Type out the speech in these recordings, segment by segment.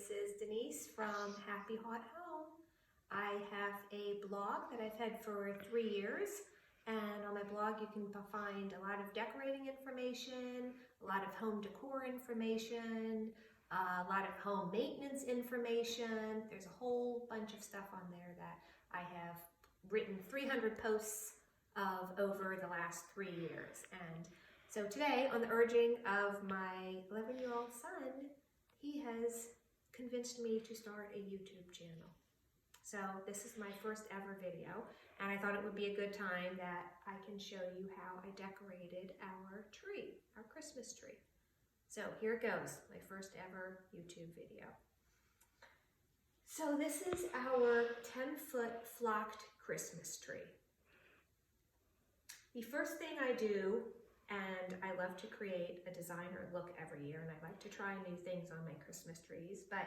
this is Denise from Happy Hot Home. I have a blog that I've had for 3 years, and on my blog you can find a lot of decorating information, a lot of home decor information, a lot of home maintenance information. There's a whole bunch of stuff on there that I have written 300 posts of over the last 3 years. And so today, on the urging of my 11-year-old son, he has convinced me to start a YouTube channel. So this is my first ever video, and I thought it would be a good time that I can show you how I decorated our tree, our Christmas tree. So here it goes, my first ever YouTube video. So this is our 10-foot flocked Christmas tree. The first thing I do, and I love to create a designer look every year, and I like to try new things on my Christmas trees, but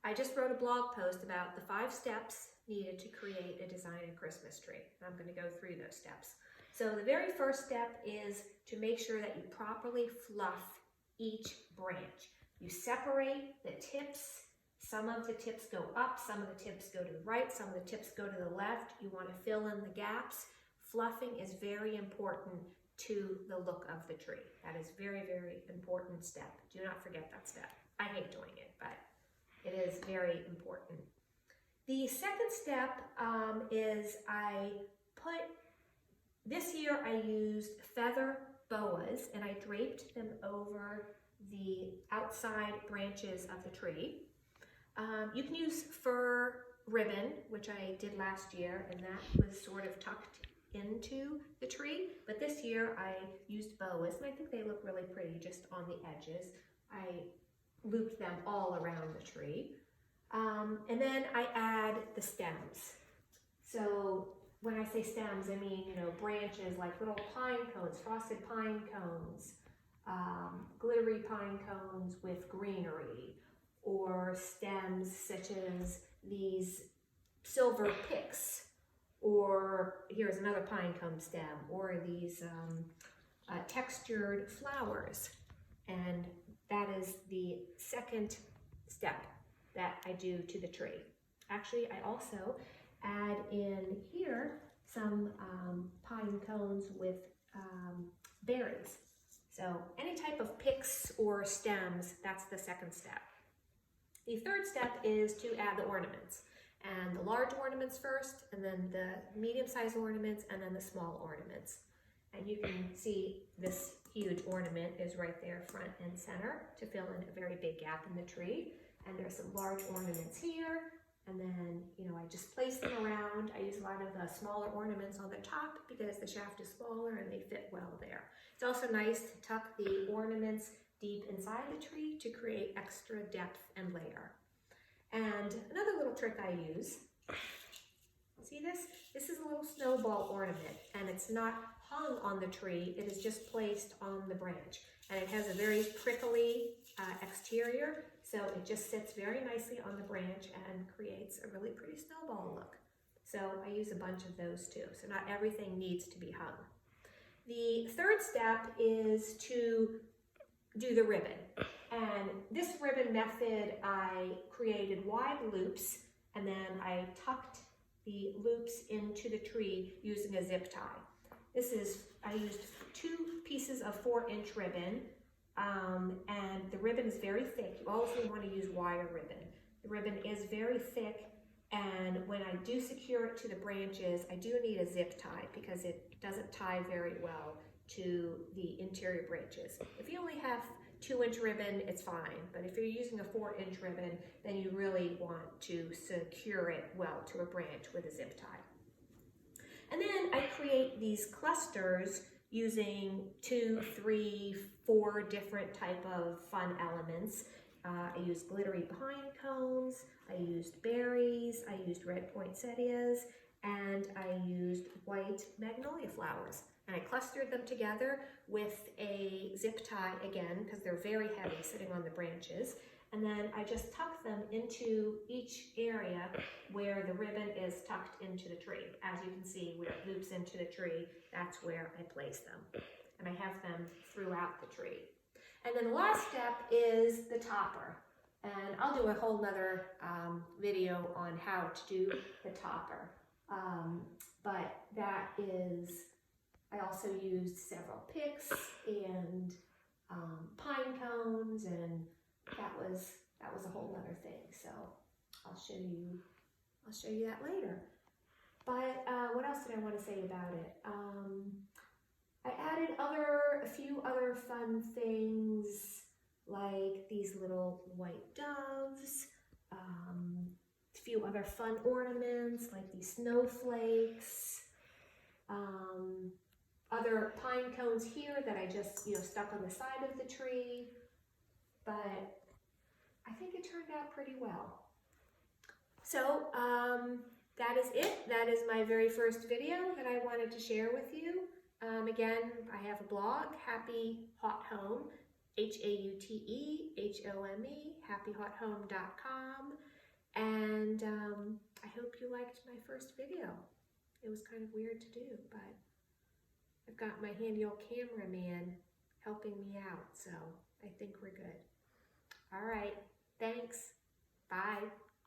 I just wrote a blog post about the 5 steps needed to create a designer Christmas tree. And I'm going to go through those steps. So the very first step is to make sure that you properly fluff each branch. You separate the tips. Some of the tips go up, some of the tips go to the right, some of the tips go to the left. You want to fill in the gaps. Fluffing is very important to the look of the tree. That is very, very important step. Do not forget that step. I hate doing it, but it is very important. The second step is this year I used feather boas and I draped them over the outside branches of the tree. You can use fur ribbon, which I did last year, and that was sort of tucked into the tree, but this year I used boas, and I think they look really pretty just on the edges. I looped them all around the tree. And then I add the stems. So when I say stems, I mean, branches like little pine cones, frosted pine cones, glittery pine cones with greenery, or stems such as these silver picks, or here's another pine cone stem, or these textured flowers. And that is the second step that I do to the tree. Actually, I also add in here some pine cones with berries. So any type of picks or stems, that's the second step. The third step is to add the ornaments. And the large ornaments first, and then the medium-sized ornaments, and then the small ornaments. And you can see this huge ornament is right there front and center to fill in a very big gap in the tree. And there's some large ornaments here, and then, I just place them around. I use a lot of the smaller ornaments on the top because the shaft is smaller and they fit well there. It's also nice to tuck the ornaments deep inside the tree to create extra depth and layer. And another little trick I use, see this? This is a little snowball ornament, and it's not hung on the tree, it is just placed on the branch. And it has a very prickly exterior, so it just sits very nicely on the branch and creates a really pretty snowball look. So I use a bunch of those too, so not everything needs to be hung. The third step is to do the ribbon. And this ribbon method, I created wide loops, and then I tucked the loops into the tree using a zip tie. I used 2 pieces of 4-inch ribbon, and the ribbon is very thick. You also want to use wire ribbon. The ribbon is very thick, and when I do secure it to the branches, I do need a zip tie because it doesn't tie very well to the interior branches. If you only have 2-inch ribbon, it's fine, but if you're using a 4-inch ribbon, then you really want to secure it well to a branch with a zip tie. And then I create these clusters using 2, 3, 4 different type of fun elements. I used glittery pine cones, I used berries, I used red poinsettias, and I used white magnolia flowers. And I clustered them together with a zip tie again, because they're very heavy sitting on the branches. And then I just tuck them into each area where the ribbon is tucked into the tree. As you can see, where it loops into the tree, that's where I place them. And I have them throughout the tree. And then the last step is the topper. And I'll do a whole nother video on how to do the topper. But that is, I also used several picks and pine cones, and that was a whole nother thing. So I'll show you that later. But what else did I want to say about it? I added a few other fun things, like these little white doves, a few other fun ornaments like these snowflakes, other pine cones here that I just stuck on the side of the tree, but I think it turned out pretty well. So that is it. That is my very first video that I wanted to share with you. Again, I have a blog, Happy Hot Home, HAUTEHOME, happyhothome.com, and I hope you liked my first video. It was kind of weird to do, but I've got my handy old cameraman helping me out, so I think we're good. All right, thanks. Bye.